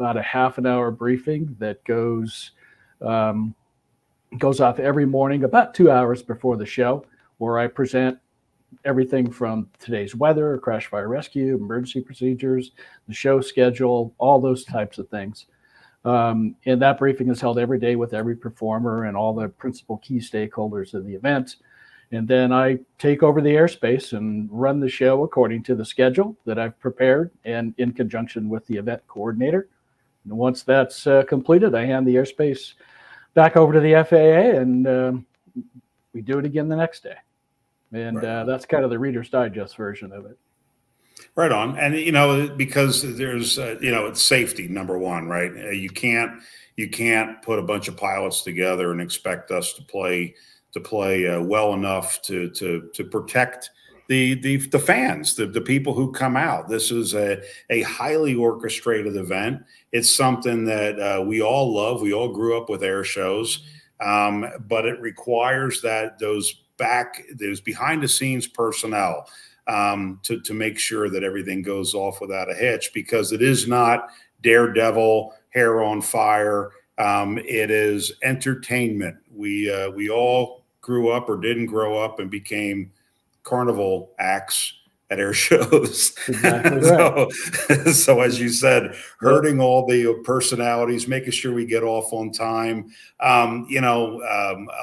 about a half an hour briefing that um, goes off every morning about 2 hours before the show, where I present everything from today's weather, crash fire rescue, emergency procedures, the show schedule, all those types of things. And that briefing is held every day with every performer and all the principal key stakeholders of the event. And then I take over the airspace and run the show according to the schedule that I've prepared and in conjunction with the event coordinator. And once that's completed, I hand the airspace back over to the FAA, and we do it again the next day. And that's kind of the Reader's Digest version of it. Right on. And, because there's, it's safety, number one, right? You can't put a bunch of pilots together and expect us to play well enough to protect the fans, the people who come out. This is a highly orchestrated event. It's something that we all love. We all grew up with air shows, but it requires that those behind the scenes personnel to make sure that everything goes off without a hitch, because it is not Daredevil, hair on fire. It is entertainment. We all grew up or didn't grow up and became carnival acts at air shows. Exactly right. So as you said, herding all the personalities, making sure we get off on time. A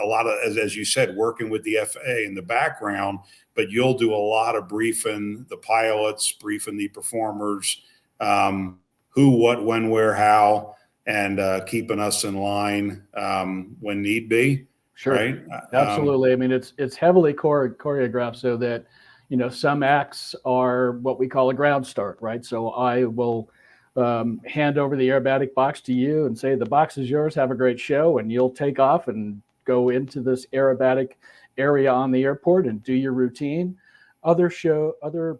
lot of, as you said, working with the FAA in the background, but you'll do a lot of briefing the pilots, briefing the performers, who, what, when, where, how, and keeping us in line when need be. Sure. Right? Absolutely. I mean, it's heavily choreographed so that, some acts are what we call a ground start, right? So I will hand over the aerobatic box to you and say, the box is yours, have a great show, and you'll take off and go into this aerobatic area on the airport and do your routine. Other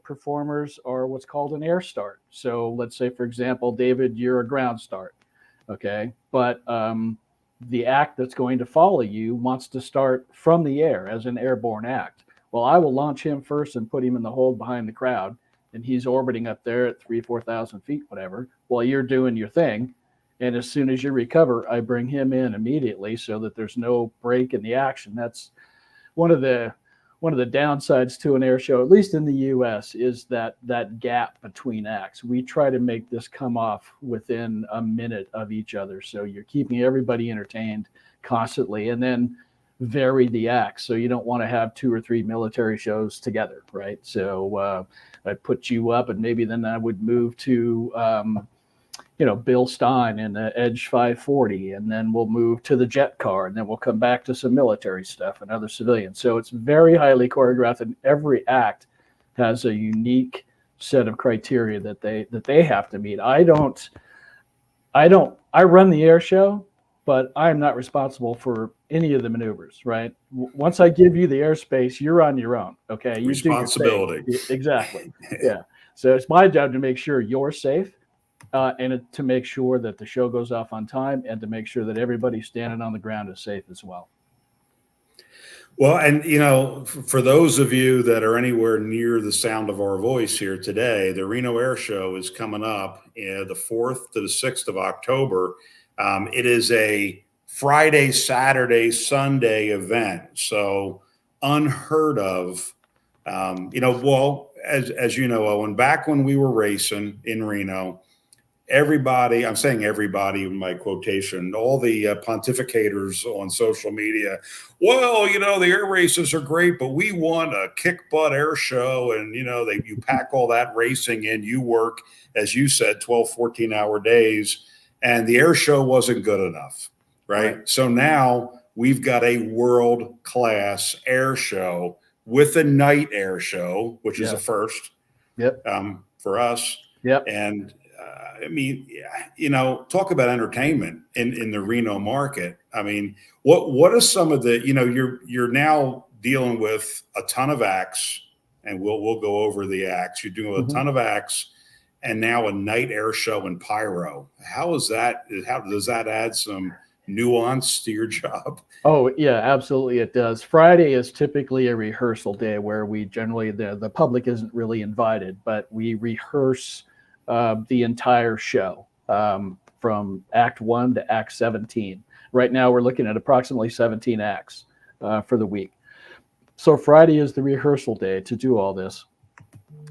performers are what's called an air start. So let's say, for example, David, you're a ground start, okay? But the act that's going to follow you wants to start from the air as an airborne act. Well, I will launch him first and put him in the hold behind the crowd, and he's orbiting up there at 4,000 feet, whatever, while you're doing your thing. And as soon as you recover, I bring him in immediately so that there's no break in the action. That's one of the downsides to an air show, at least in the U.S., is that gap between acts. We try to make this come off within a minute of each other, so you're keeping everybody entertained constantly, and then vary the acts. So you don't want to have 2 or 3 military shows together, right? So I put you up, and maybe then I would move to Bill Stein in the Edge 540, and then we'll move to the jet car, and then we'll come back to some military stuff and other civilians. So it's very highly choreographed, and every act has a unique set of criteria that they have to meet. I run the air show, but I'm not responsible for any of the maneuvers, right? Once I give you the airspace, you're on your own, okay? You responsibility. Do your thing. Exactly. Yeah. So it's my job to make sure you're safe, and to make sure that the show goes off on time, and to make sure that everybody standing on the ground is safe as well. Well, and, for those of you that are anywhere near the sound of our voice here today, the Reno Air Show is coming up the 4th to the 6th of October. It is a Friday, Saturday, Sunday event. So unheard of, well, as you know, Owen, back when we were racing in Reno, everybody, I'm saying everybody in my quotation, all the pontificators on social media, well, the air races are great, but we want a kick butt air show. And, you pack all that racing in, you work, as you said, 12, 14-hour days, and the air show wasn't good enough, right? So now we've got a world-class air show with a night air show, which is a first for us. Yep. And I mean, talk about entertainment in the Reno market. I mean, what are some of the, you're now dealing with a ton of acts, and we'll go over the acts. You're doing a ton of acts, and now a night air show in pyro. How does that add some nuance to your job? Oh, yeah, absolutely it does. Friday is typically a rehearsal day where we generally, the public isn't really invited, but we rehearse the entire show from Act 1 to Act 17. Right now, we're looking at approximately 17 acts for the week. So Friday is the rehearsal day to do all this.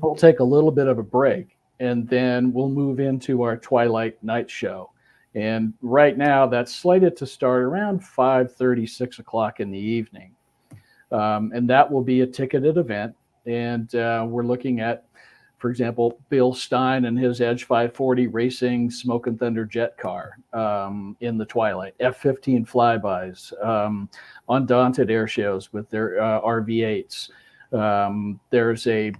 We'll take a little bit of a break, and then we'll move into our Twilight Night show. And right now, that's slated to start around 5:30, 6 o'clock in the evening. And that will be a ticketed event. And we're looking at, for example, Bill Stein and his Edge 540 racing Smoke and Thunder jet car in the Twilight, F-15 flybys, undaunted air shows with their RV-8s. There's a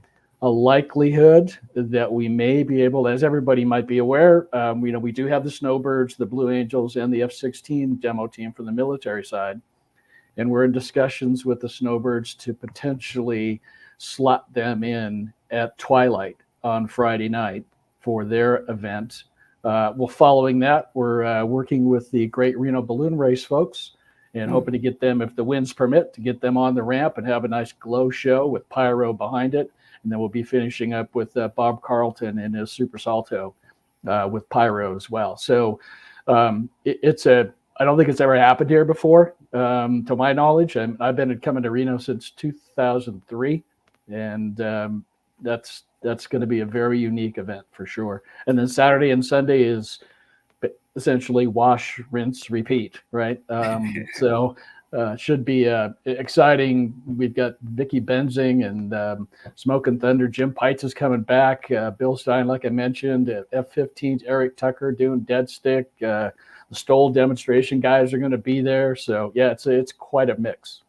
likelihood that we may be able, as everybody might be aware, we do have the Snowbirds, the Blue Angels, and the F-16 demo team from the military side. And we're in discussions with the Snowbirds to potentially slot them in at Twilight on Friday night for their event. Well, following that, we're working with the Great Reno Balloon Race folks and hoping to get them, if the winds permit, to get them on the ramp and have a nice glow show with pyro behind it. And then we'll be finishing up with Bob Carlton and his Super Salto with pyro as well. So I don't think it's ever happened here before, to my knowledge. I've been coming to Reno since 2003, and that's going to be a very unique event for sure. And then Saturday and Sunday is essentially wash, rinse, repeat, right? So should be exciting. We've got Vicky Benzing and Smoke and Thunder. Jim Pites is coming back. Bill Stein, like I mentioned, F-15's Eric Tucker doing Dead Stick. The Stoll demonstration guys are going to be there. So yeah, it's quite a mix.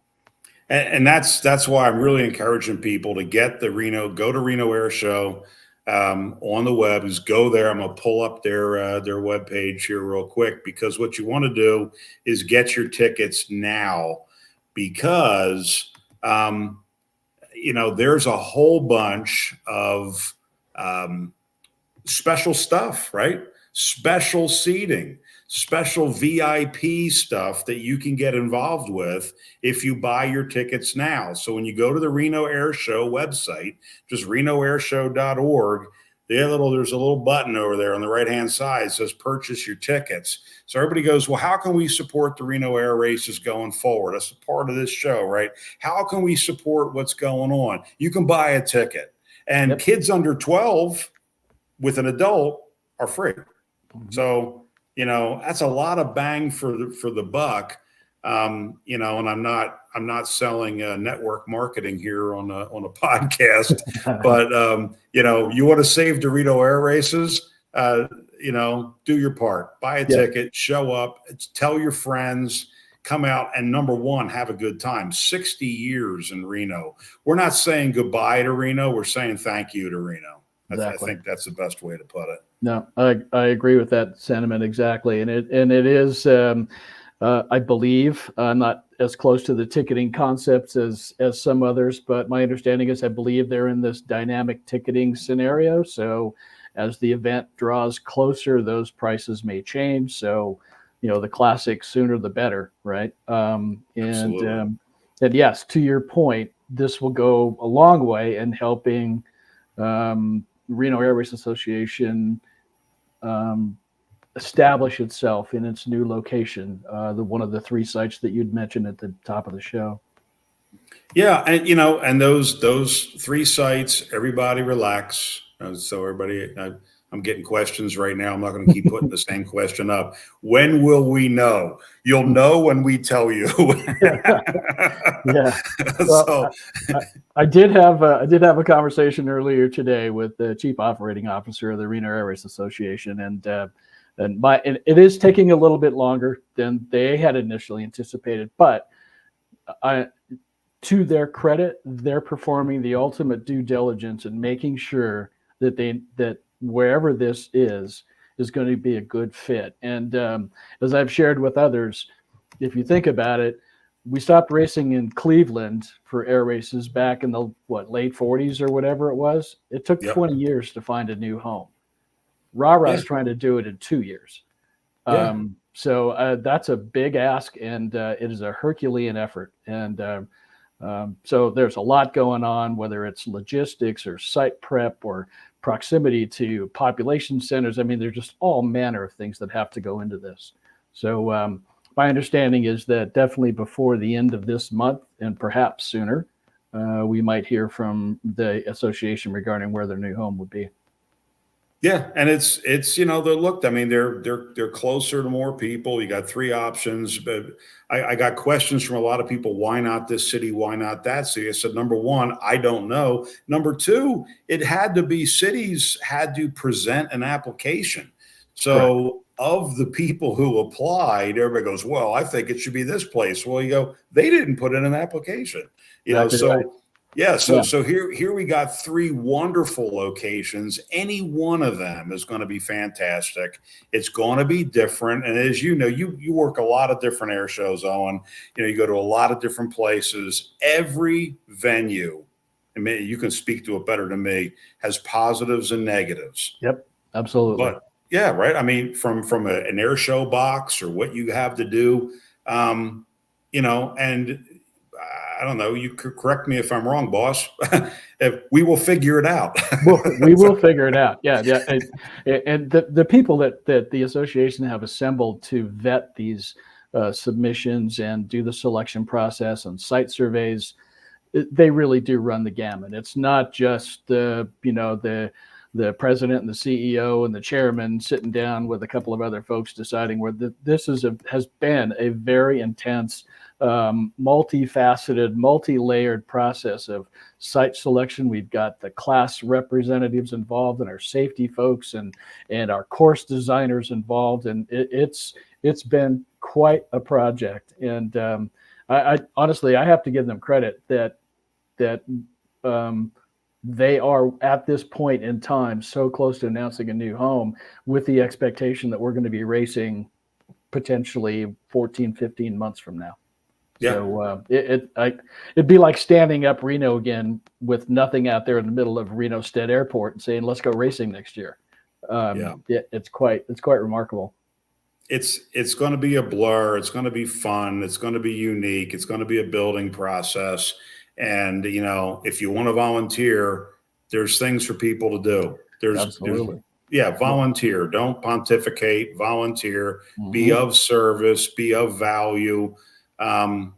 And that's why I'm really encouraging people to go to Reno Airshow on the web. Is go there. I'm going to pull up their webpage here real quick, because what you want to do is get your tickets now, because there's a whole bunch of special stuff, right? Special seating, special VIP stuff that you can get involved with if you buy your tickets now. So when you go to the Reno Airshow website, just renoairshow.org, there's a little button over there on the right-hand side that says purchase your tickets. So everybody goes, well, how can we support the Reno Air races going forward? That's a part of this show, right? How can we support what's going on? You can buy a ticket. And kids under 12 with an adult are free. Mm-hmm. So, that's a lot of bang for the buck. And I'm not selling network marketing here on a podcast, but you want to save Dorito Air races, do your part, buy a ticket, show up, tell your friends, come out, and number one, have a good time. 60 years in Reno. We're not saying goodbye to Reno. We're saying thank you to Reno. Exactly. I think that's the best way to put it. No, I agree with that sentiment exactly, and it is. I believe I'm not as close to the ticketing concepts as some others, but my understanding is I believe they're in this dynamic ticketing scenario. So as the event draws closer, those prices may change. So the classic sooner the better, right? And yes, to your point, this will go a long way in helping Reno Air Race Association establish itself in its new location, one of the three sites that you'd mentioned at the top of the show. Yeah, and and those three sites, everybody relax. So everybody, I'm getting questions right now. I'm not going to keep putting the same question up. When will we know? You'll know when we tell you. Yeah. Well, so I did have a conversation earlier today with the chief operating officer of the Reno Air Race Association, and it is taking a little bit longer than they had initially anticipated, but to their credit, they're performing the ultimate due diligence and making sure that wherever this is going to be a good fit. And as I've shared with others, if you think about it, we stopped racing in Cleveland for air races back in the late 40s or whatever it was. It took 20 years to find a new home. Rah-Rah's trying to do it in 2 years. So that's a big ask, and it is a Herculean effort. And so there's a lot going on, whether it's logistics or site prep or proximity to population centers. I mean, there's just all manner of things that have to go into this. So my understanding is that definitely before the end of this month, and perhaps sooner, we might hear from the association regarding where their new home would be. Yeah, and it's they're closer to more people. You got three options, but I got questions from a lot of people. Why not this city? Why not that city? I said, number one, I don't know. Number two, it had to be cities had to present an application. Correct. So of the people who applied, everybody goes, well, I think it should be this place. Well, you go, they didn't put in an application, Exactly right. so yeah, Yeah. so here we got three wonderful locations. Any one of them is going to be fantastic. It's going to be different, and as you know, you work a lot of different air shows, Owen. You go to a lot of different places. Every venue, I mean, you can speak to it better than me, has positives and negatives. Yep. Absolutely. But yeah, right. I mean, from an air show box or what you have to do, and I don't know. You could correct me if I'm wrong, boss. If we will figure it out. We will figure it out. Yeah, yeah. And the people that the association have assembled to vet these submissions and do the selection process and site surveys, they really do run the gamut. It's not just the president and the CEO and the chairman sitting down with a couple of other folks deciding where this has been a very intense, multifaceted, multi-layered process of site selection. We've got the class representatives involved and our safety folks and our course designers involved, and it's been quite a project. And I honestly, I have to give them credit that they are at this point in time so close to announcing a new home with the expectation that we're going to be racing potentially 14, 15 months from now. Yeah. So it'd be like standing up Reno again with nothing out there in the middle of Reno-Stead Airport and saying, let's go racing next year. It's quite remarkable. It's going to be a blur. It's going to be fun. It's going to be unique. It's going to be a building process. And, if you want to volunteer, there's things for people to do. Absolutely. Volunteer. Don't pontificate. Volunteer. Mm-hmm. Be of service. Be of value. And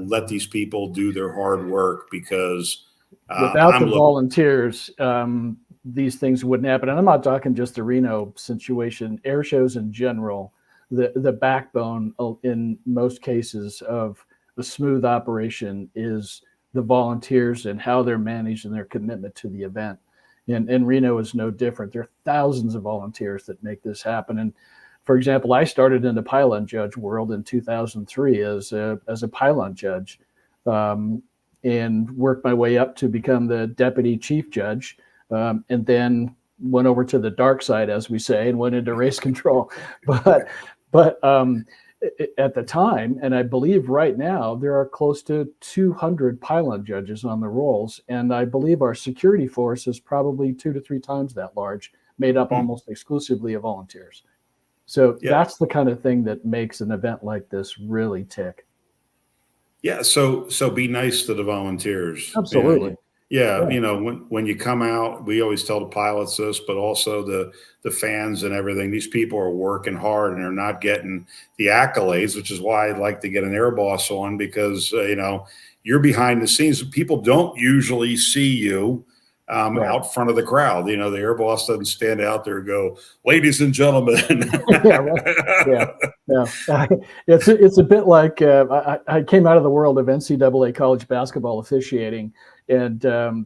let these people do their hard work, because without the volunteers, these things wouldn't happen. And I'm not talking just the Reno situation. Air shows in general, the backbone in most cases of a smooth operation is the volunteers and how they're managed and their commitment to the event. And Reno is no different. There are thousands of volunteers that make this happen. And for example, I started in the pylon judge world in 2003 as a pylon judge, and worked my way up to become the deputy chief judge, and then went over to the dark side, as we say, and went into race control. But at the time, and I believe right now, there are close to 200 pylon judges on the rolls, and I believe our security force is probably 2 to 3 times that large, made up almost exclusively of volunteers. So that's the kind of thing that makes an event like this really tick. Yeah. So be nice to the volunteers. Absolutely. When you come out, we always tell the pilots this, but also the fans and everything. These people are working hard and they're not getting the accolades, which is why I'd like to get an air boss on, because you're behind the scenes. People don't usually see you out front of the crowd. The air boss doesn't stand out there and go, ladies and gentlemen. It's a bit like I came out of the world of NCAA college basketball officiating, and the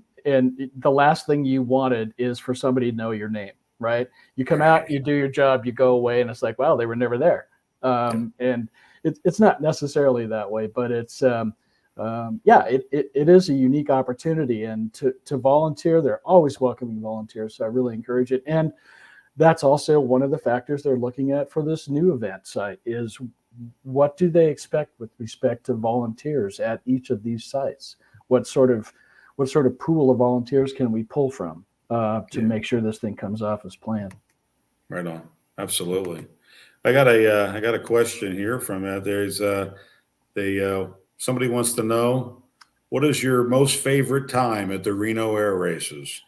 last thing you wanted is for somebody to know your name, right? You come out, you do your job, you go away, and it's like, wow, they were never there. And it's not necessarily that way, but it's it is a unique opportunity, and to volunteer, they're always welcoming volunteers. So I really encourage it. And that's also one of the factors they're looking at for this new event site is what do they expect with respect to volunteers at each of these sites? What sort of pool of volunteers can we pull from to make sure this thing comes off as planned? Right on. Absolutely. I got a question here from there's somebody wants to know, what is your most favorite time at the Reno Air Races?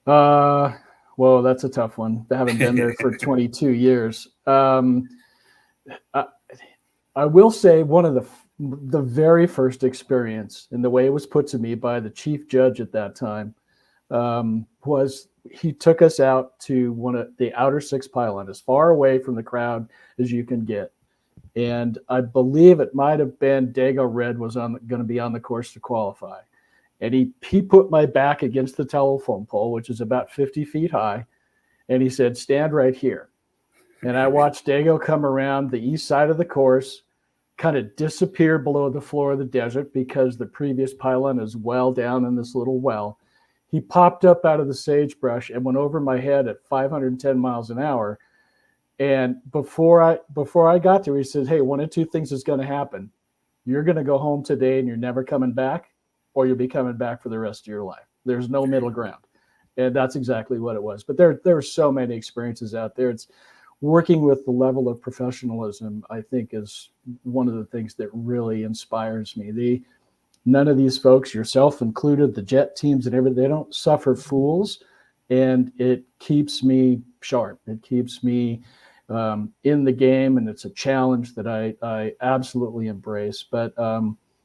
Well, that's a tough one. I haven't been there for 22 years. I, I will say one of the very first experience, and the way it was put to me by the chief judge at that time, was he took us out to one of the outer six pylon, as far away from the crowd as you can get. And I believe it might have been Dago Red was going to be on the course to qualify. And he put my back against the telephone pole, which is about 50 feet high. And he said, stand right here. And I watched Dago come around the east side of the course, kind of disappear below the floor of the desert because the previous pylon is well down in this little well. He popped up out of the sagebrush and went over my head at 510 miles an hour. And before I got there, he said, hey, one of two things is going to happen. You're going to go home today and you're never coming back, or you'll be coming back for the rest of your life. There's no middle ground. And that's exactly what it was. But there are so many experiences out there. It's working with the level of professionalism, I think, is one of the things that really inspires me. None of these folks, yourself included, the jet teams and everything, they don't suffer fools. And it keeps me sharp. It keeps me in the game. And it's a challenge that I absolutely embrace. But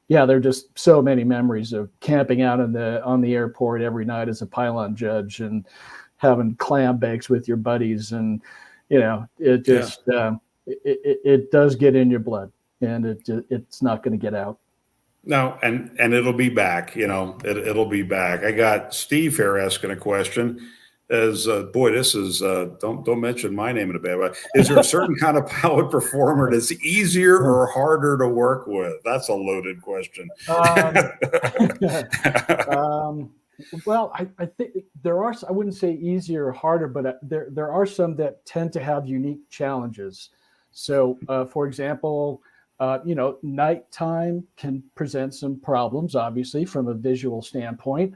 yeah, there are just so many memories of camping out on the airport every night as a pylon judge and having clam bakes with your buddies. And, it just, it does get in your blood, and it's not going to get out. No, and it'll be back, it'll be back. I got Steve here asking a question. Boy, this is, don't mention my name in a bad way. Is there a certain kind of pilot performer that's easier or harder to work with? That's a loaded question. Well, I think there are, I wouldn't say easier or harder, but there are some that tend to have unique challenges. So, for example, nighttime can present some problems, obviously, from a visual standpoint.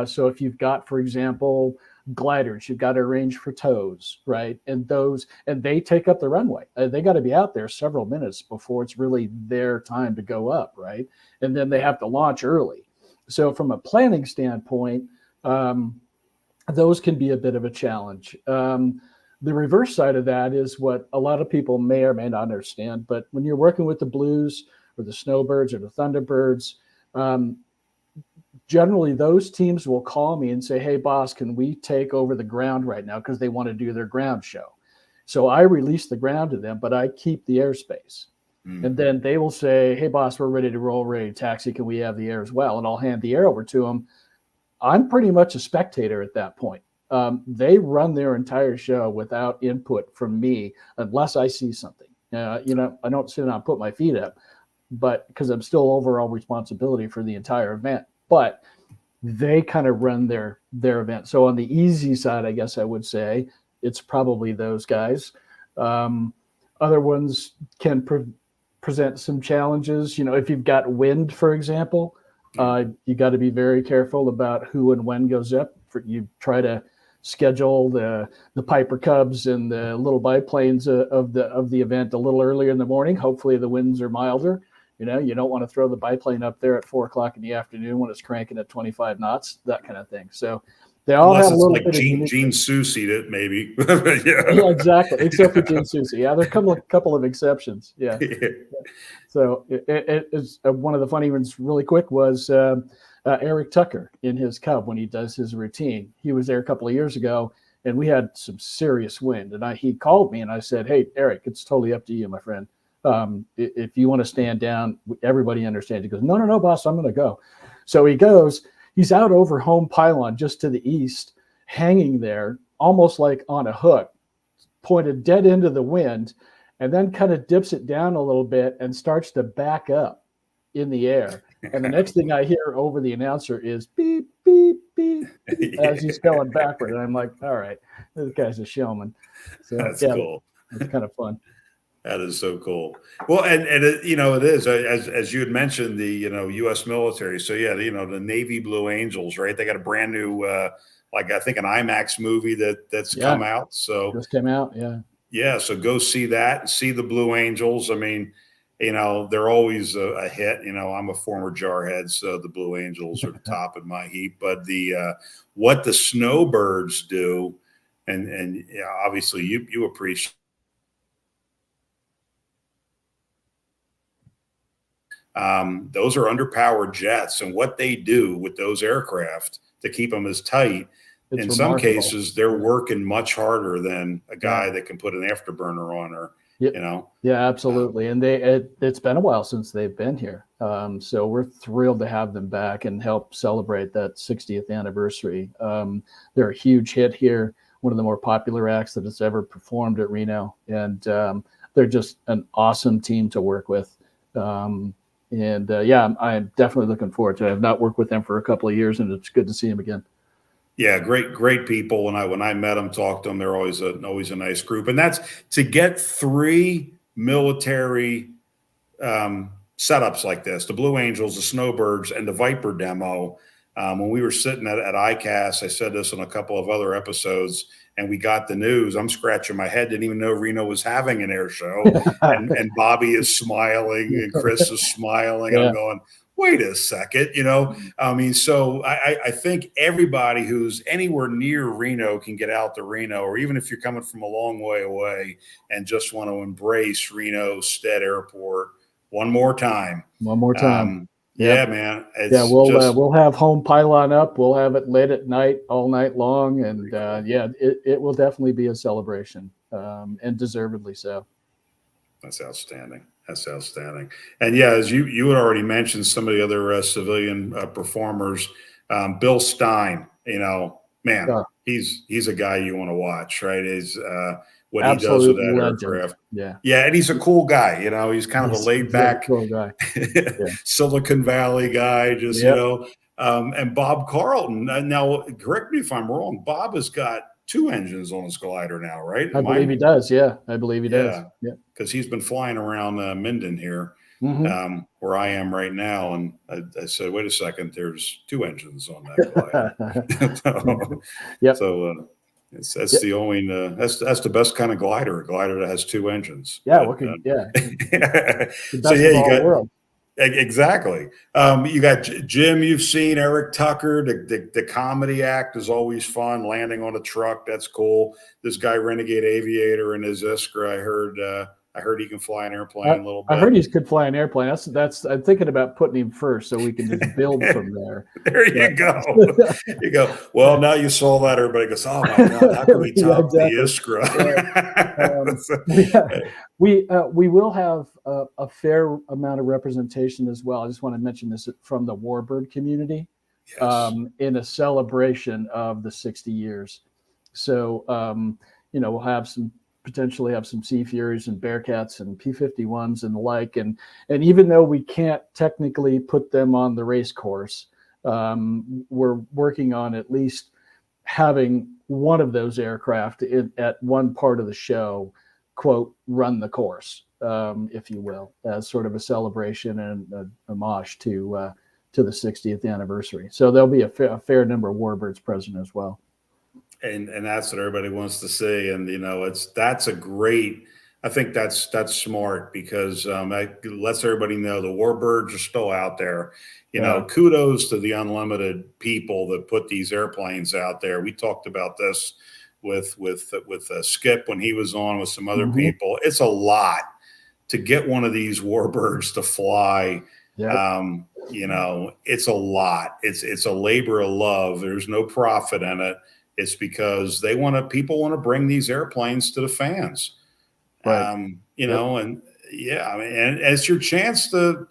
So if you've got, for example, gliders, you've got to arrange for tows, right? And they take up the runway. They got to be out there several minutes before it's really their time to go up, right? And then they have to launch early. So from a planning standpoint, those can be a bit of a challenge. The reverse side of that is what a lot of people may or may not understand. But when you're working with the Blues or the Snowbirds or the Thunderbirds, generally those teams will call me and say, hey, boss, can we take over the ground right now? Because they want to do their ground show. So I release the ground to them, but I keep the airspace. Mm-hmm. And then they will say, hey, boss, we're ready to roll, ready to taxi. Can we have the air as well? And I'll hand the air over to them. I'm pretty much a spectator at that point. They run their entire show without input from me unless I see something. I don't sit down and put my feet up, but because I'm still overall responsibility for the entire event. But they kind of run their event. So on the easy side, I guess I would say it's probably those guys. Other ones can present some challenges. If you've got wind, for example, you got to be very careful about who and when goes up. You try to schedule the Piper Cubs and the little biplanes of the event a little earlier in the morning. Hopefully the winds are milder. You don't want to throw the biplane up there at 4:00 in the afternoon when it's cranking at 25 knots, that kind of thing. So they all have a little bit of Gene Soucy, it maybe. Yeah, exactly. Except for Gene Soucy. Yeah, there's a couple of exceptions. Yeah. So it is one of the funny ones. Really quick was Eric Tucker in his Cub when he does his routine. He was there a couple of years ago, and we had some serious wind. And he called me, and I said, "Hey, Eric, it's totally up to you, my friend. If you want to stand down, everybody understands." He goes, no, boss, I'm going to go. So he goes. He's out over home pylon just to the east, hanging there almost like on a hook, pointed dead into the wind, and then kind of dips it down a little bit and starts to back up in the air. And the next thing I hear over the announcer is beep, beep, beep, beep as he's going backward. And I'm like, all right, this guy's a showman. So that's cool. It's kind of fun. That is so cool. Well, and it, it is, as you had mentioned, the, U.S. military. So yeah, the Navy Blue Angels, right? They got a brand new, I think an IMAX movie that's come out. So just came out. Yeah. Yeah. So go see that, see the Blue Angels. I mean, they're always a hit. I'm a former Jarhead, so the Blue Angels are the top in my heap. But what the Snowbirds do, and obviously you appreciate. Those are underpowered jets, and what they do with those aircraft to keep them as tight. It's In remarkable. some cases, they're working much harder than a guy that can put an afterburner on, or Yeah, absolutely. And it's been a while since they've been here, so we're thrilled to have them back and help celebrate that 60th anniversary. They're a huge hit here, one of the more popular acts that has ever performed at Reno, and they're just an awesome team to work with. I'm definitely looking forward to it. I've not worked with them for a couple of years, and it's good to see them again. Yeah, great people. When I met them, talked to them, they're always a nice group. And that's to get 3 military setups like this: the Blue Angels, the Snowbirds, and the Viper demo. When we were sitting at ICAS, I said this on a couple of other episodes, and we got the news. I'm scratching my head, didn't even know Reno was having an air show. and Bobby is smiling, and Chris is smiling. Yeah. I'm going, wait a second, so I think everybody who's anywhere near Reno can get out to Reno, or even if you're coming from a long way away and just want to embrace Reno Stead Airport one more time. Yeah, man. We'll have home pylon up. We'll have it lit at night, all night long. And it will definitely be a celebration, and deservedly so. That's outstanding. And yeah, as you had already mentioned, some of the other civilian performers, Bill Stein, man, he's a guy you want to watch, right? Is what he does with that aircraft. Yeah, and he's a cool guy. He's kind of a laid back, cool guy. Silicon Valley guy, just and Bob Carlton. Now, correct me if I'm wrong. Bob has got 2 engines on his glider now, right? I believe he does. Yeah, I believe he does. Yeah, because he's been flying around Minden here, where I am right now, and I said, "Wait a second, there's 2 engines on that glider." So that's the only that's the best kind of glider. A glider that has 2 engines. Yeah, So you got world. Exactly. You got Jim, you've seen Eric Tucker. The comedy act is always fun. Landing on a truck, that's cool. This guy, Renegade Aviator, in his Iskra, I heard he can fly an airplane a little bit. I heard he could fly an airplane. That's I'm thinking about putting him first so we can just build from there. There you go. Well, now you saw that, everybody goes, "Oh my God, how can we top the Iskra?" We will have a fair amount of representation as well. I just want to mention this from the Warbird community, in a celebration of the 60 years. So we'll have potentially have some Sea Furies and Bearcats and P-51s and the like. And even though we can't technically put them on the race course, we're working on at least having one of those aircraft at one part of the show, quote, run the course, if you will, as sort of a celebration and a homage to the 60th anniversary. So there'll be a fair number of Warbirds present as well. And that's what everybody wants to see. And, that's a great, I think that's smart, because it lets everybody know the Warbirds are still out there. Kudos to the Unlimited people that put these airplanes out there. We talked about this with Skip when he was on with some other people. It's a lot to get one of these Warbirds to fly. It's a lot. It's a labor of love. There's no profit in it. It's because people want to bring these airplanes to the fans, and and it's your chance to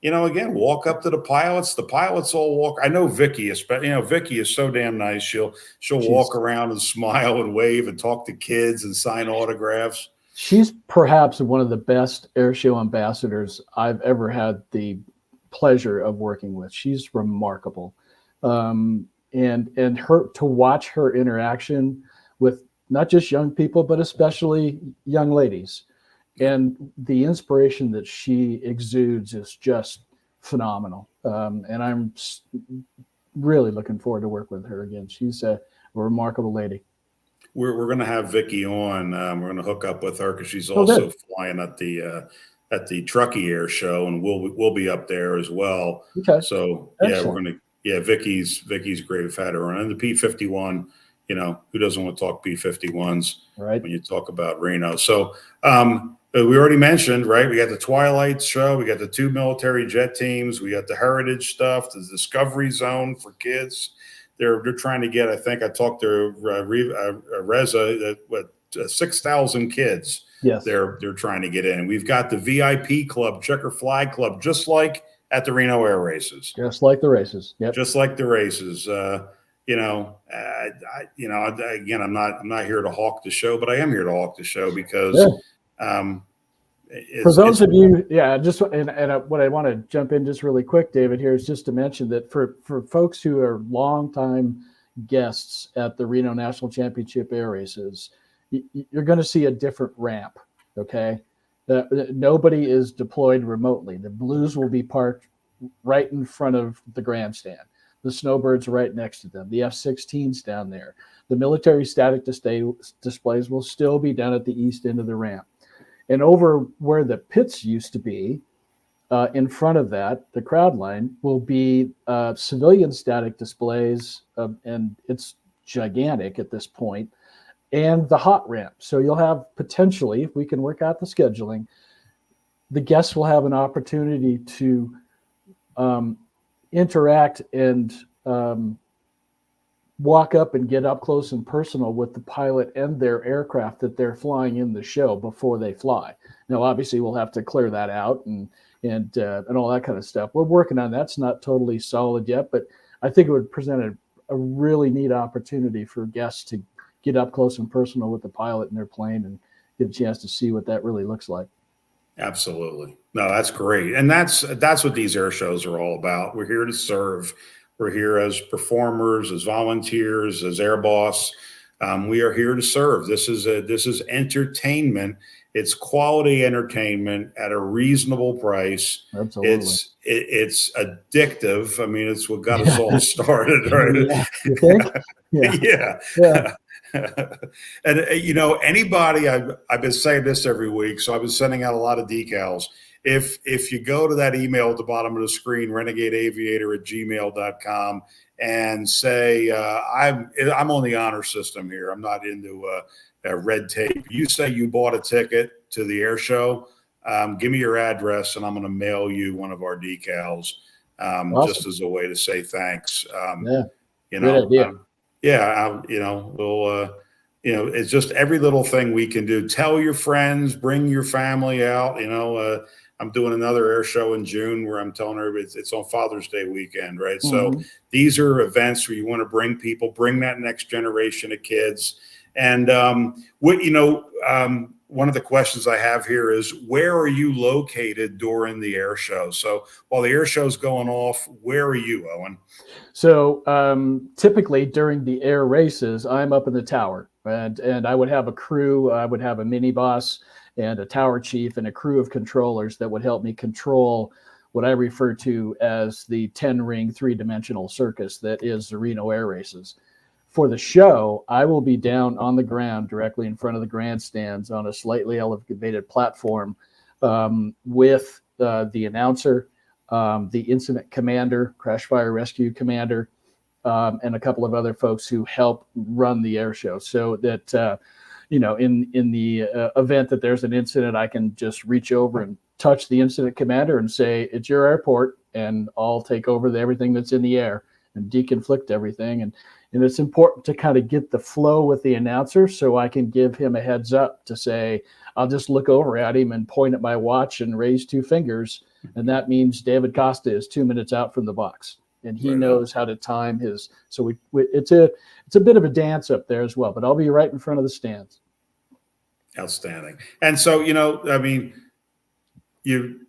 again, walk up to the pilots. The pilots all walk. I know Vicky, Vicky is so damn nice. She'll walk around and smile and wave and talk to kids and sign autographs. She's perhaps one of the best airshow ambassadors I've ever had the pleasure of working with. She's remarkable. And her, to watch her interaction with not just young people, but especially young ladies, and the inspiration that she exudes is just phenomenal. And I'm really looking forward to work with her again. She's a remarkable lady. We're going to have Vicky on. We're going to hook up with her because she's also flying at the Truckee Air Show, and we'll be up there as well. Okay. So Excellent. Vicky's great. We've had her on, and the P-51. Who doesn't want to talk P-51s Right. when you talk about Reno? So we already mentioned, right? We got the Twilight show. We got the 2 military jet teams. We got the heritage stuff, the Discovery Zone for kids. They're trying to get. I think I talked to Reza. 6,000 kids. Yes. They're trying to get in. And we've got the VIP club, Checker Flag Club, just like at the Reno Air Races. Just like the races. Yep. Just like the races. Again, I'm not here to hawk the show, but I am here to hawk the show because for those of you, what I want to jump in just really quick, David, here is just to mention that for folks who are longtime guests at the Reno National Championship Air Races, you're going to see a different ramp. Okay, nobody is deployed remotely. The Blues will be parked right in front of the grandstand. The Snowbirds are right next to them. The F-16s down there. The military static displays will still be down at the east end of the ramp. And over where the pits used to be, in front of that, the crowd line, will be civilian static displays, and it's gigantic at this point, and the hot ramp. So you'll have potentially, if we can work out the scheduling, the guests will have an opportunity to interact and walk up and get up close and personal with the pilot and their aircraft that they're flying in the show before they fly. Now, obviously, we'll have to clear that out and all that kind of stuff. We're working on that. It's not totally solid yet, but I think it would present a really neat opportunity for guests to get up close and personal with the pilot and their plane and get a chance to see what that really looks like. Absolutely. No, that's great. And that's what these air shows are all about. We're here to serve. We're here as performers, as volunteers, as air boss. We are here to serve. This is entertainment. It's quality entertainment at a reasonable price. Absolutely. It's addictive. I mean, it's what got us all started, right? Yeah. You think? Yeah. And anybody, I've been saying this every week, so I've been sending out a lot of decals. If you go to that email at the bottom of the screen, renegadeaviator@gmail.com, and say, I'm on the honor system here. I'm not into red tape. You say you bought a ticket to the air show. Give me your address, and I'm going to mail you one of our decals, Awesome. just as a way to say thanks. Good idea. We'll, it's just every little thing we can do. Tell your friends, bring your family out. I'm doing another air show in June where I'm telling everybody it's on Father's Day weekend, right? Mm-hmm. So these are events where you want to bring people, bring that next generation of kids. And one of the questions I have here is, where are you located during the air show? So while the air show's going off, where are you, Owen? So typically during the air races, I'm up in the tower, and I would have a crew. I would have a mini boss and a tower chief and a crew of controllers that would help me control what I refer to as the 10-ring 3-dimensional circus that is the Reno Air Races. For the show, I will be down on the ground directly in front of the grandstands on a slightly elevated platform with the announcer, the incident commander, crash fire rescue commander, and a couple of other folks who help run the air show, so that in the event that there's an incident, I can just reach over and touch the incident commander and say, it's your airport, and I'll take over everything that's in the air and deconflict everything. And it's important to kind of get the flow with the announcer, so I can give him a heads up to say, I'll just look over at him and point at my watch and raise 2 fingers. And that means David Costa is 2 minutes out from the box, and he knows how to time his. So it's a bit of a dance up there as well, but I'll be right in front of the stands. Outstanding. And so,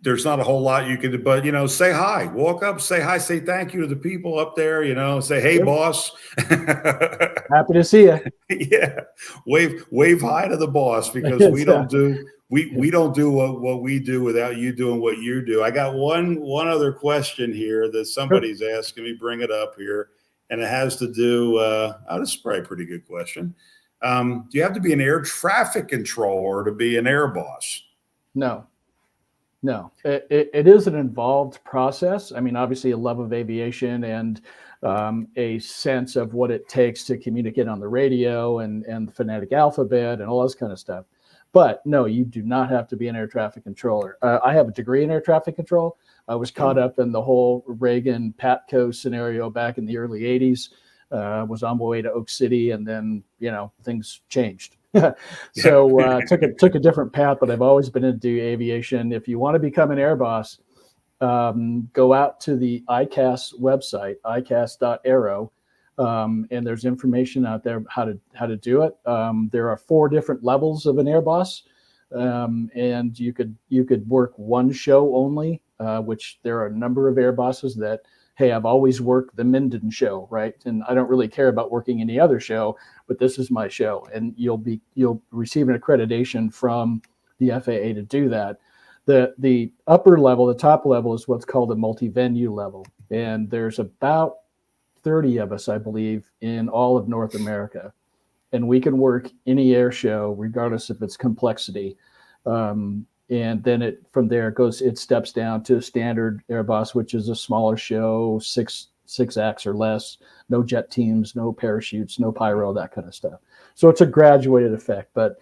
there's not a whole lot you can do, but say hi, walk up, say hi, say thank you to the people up there, say, hey, boss. Happy to see you. Yeah. Wave hi to the boss, because we don't do what we do without you doing what you do. I got one other question here that somebody's asking me, bring it up here. And it has to do, this is probably a pretty good question. Do you have to be an air traffic controller to be an air boss? No. No, it is an involved process. I mean, obviously, a love of aviation and a sense of what it takes to communicate on the radio and the phonetic alphabet and all this kind of stuff. But no, you do not have to be an air traffic controller. I have a degree in air traffic control. I was caught up in the whole Reagan Patco scenario back in the early 80s. Was on my way to Oak City, and then things changed. So took a different path, but I've always been into aviation. If you want to become an air boss, go out to the ICAS website, icas.aero, and there's information out there how to do it. There are 4 different levels of an air boss, and you could work one show only, which there are a number of air bosses that, hey, I've always worked the Minden show, right? And I don't really care about working any other show, but this is my show. And you'll receive an accreditation from the FAA to do that. The upper level, the top level, is what's called a multi-venue level. And there's about 30 of us, I believe, in all of North America. And we can work any air show, regardless of its complexity. And then it steps down to standard air boss, which is a smaller show, six acts or less, no jet teams, no parachutes, no pyro, that kind of stuff. So it's a graduated effect, but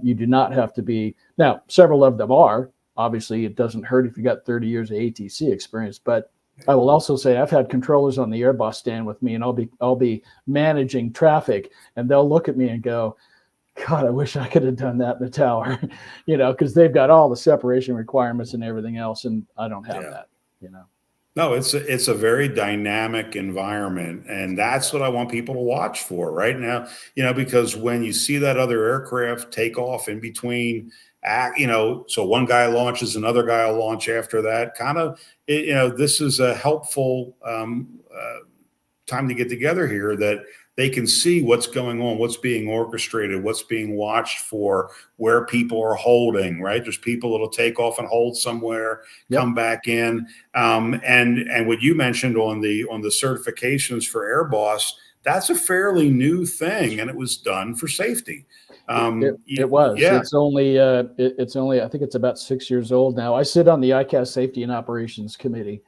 you do not have to be. Now, several of them are. Obviously, it doesn't hurt if you got 30 years of ATC experience, but I will also say I've had controllers on the air boss stand with me, and I'll be managing traffic, and they'll look at me and go, God, I wish I could have done that in the tower, because they've got all the separation requirements and everything else, and I don't have that. No, it's a very dynamic environment, and that's what I want people to watch for right now. Because when you see that other aircraft take off in between, so one guy launches, another guy will launch after that. This is a helpful time to get together here, that they can see what's going on, what's being orchestrated, what's being watched for, where people are holding, right? There's people that'll take off and hold somewhere, come back in. And what you mentioned on the certifications for Air Boss, that's a fairly new thing, and it was done for safety. It was. Yeah. It's only I think it's about 6 years old now. I sit on the ICAS Safety and Operations Committee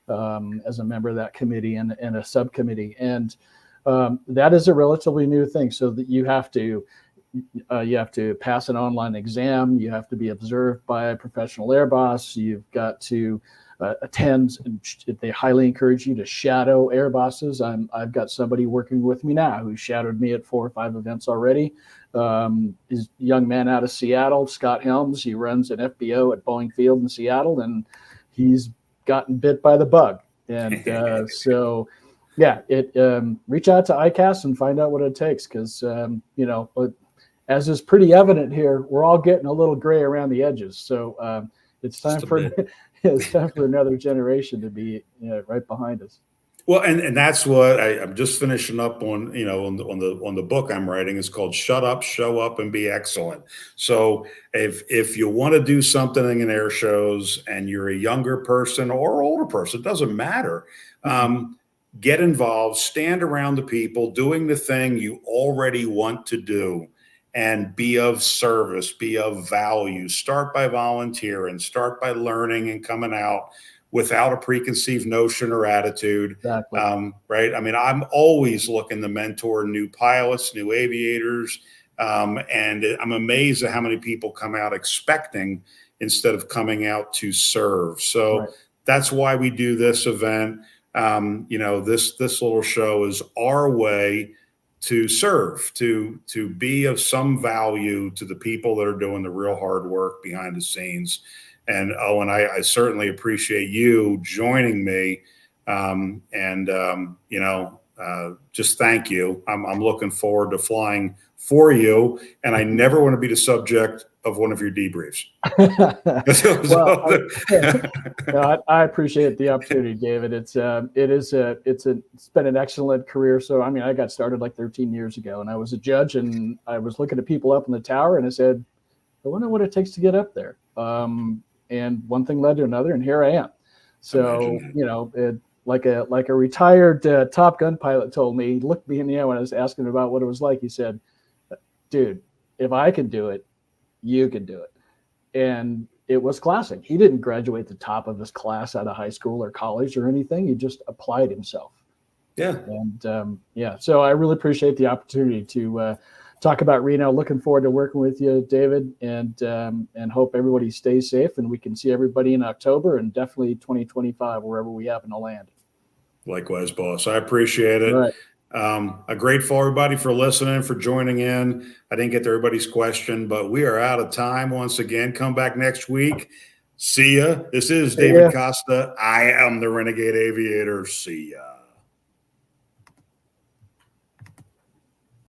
as a member of that committee and a subcommittee, and that is a relatively new thing. So that you have to pass an online exam. You have to be observed by a professional air boss. You've got to attend, and they highly encourage you to shadow air bosses. I've got somebody working with me now who shadowed me at 4 or 5 events already. He's a young man out of Seattle, Scott Helms. He runs an FBO at Boeing Field in Seattle, and he's gotten bit by the bug. And so, yeah, reach out to ICAS and find out what it takes, because as is pretty evident here, we're all getting a little gray around the edges. So it's time for another generation to be right behind us. Well, and that's what I'm just finishing up on. On the book I'm writing. It's called "Shut Up, Show Up, and Be Excellent." So if you want to do something in air shows, and you're a younger person or older person, it doesn't matter. Get involved, stand around the people doing the thing you already want to do, and be of service, be of value. Start by volunteering, start by learning and coming out without a preconceived notion or attitude. Exactly. Right. I mean, I'm always looking to mentor new pilots, new aviators. And I'm amazed at how many people come out expecting instead of coming out to serve. So that's why we do this event. This little show is our way to serve, to be of some value to the people that are doing the real hard work behind the scenes. And Owen, I certainly appreciate you joining me. Just thank you. I'm looking forward to flying for you, and I never want to be the subject of one of your debriefs. I appreciate the opportunity, David. It's been an excellent career. So, I mean, I got started like 13 years ago, and I was a judge, and I was looking at people up in the tower, and I said, I wonder what it takes to get up there. And one thing led to another, and here I am. So, like a retired Top Gun pilot told me, he looked me in the eye when I was asking him about what it was like. He said, dude, if I can do it, you can do it. And it was classic. He didn't graduate the top of his class out of high school or college or anything. He just applied himself. Yeah. And yeah, so I really appreciate the opportunity to talk about Reno. Looking forward to working with you, David, and hope everybody stays safe and we can see everybody in October and definitely 2025 wherever we happen to land. Likewise, boss. I appreciate it. All right. I'm grateful everybody for listening, for joining in. I didn't get to everybody's question, but we are out of time once again. Come back next week. See ya. This is David Costa. I am the Renegade Aviator. See ya.